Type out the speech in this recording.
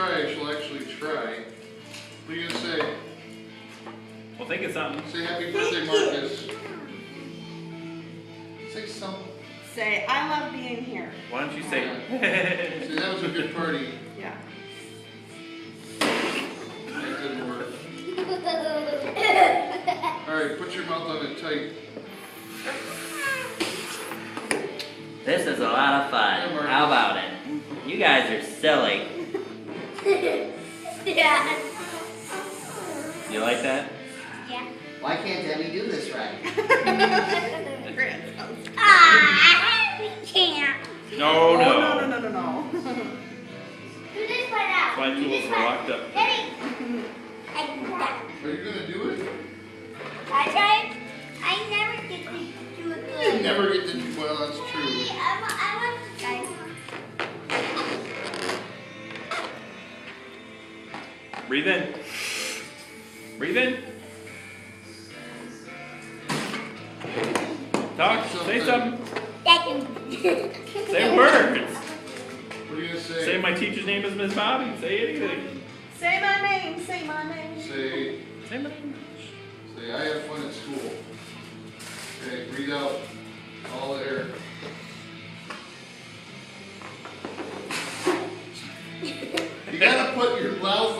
try, she'll actually try. What are you gonna say? Well, think of something. Say happy birthday, Marcus. Say something. Say, I love being here. Why don't you say? Say that was a good party. Yeah. That didn't work. Alright, put your mouth on it tight. This is a lot of fun. How about it? You guys are silly. Yeah. You like that? Yeah. Why can't Debbie do this right? We can't. No, Oh, no. no. Do this one out. My Do tools this are one. locked up. Ready? And that. Are you gonna do it? I tried. I never get to do it You good. never get to do well, that's true. I want to try. Breathe in. Breathe in. Talk. Say something. Say words. What are you gonna say? Say my teacher's name is Miss Bobby. Say anything. Say my name. Say my name. Say, Say my name. say I had fun at school. Okay, breathe out all the air. You gotta put your mouth on.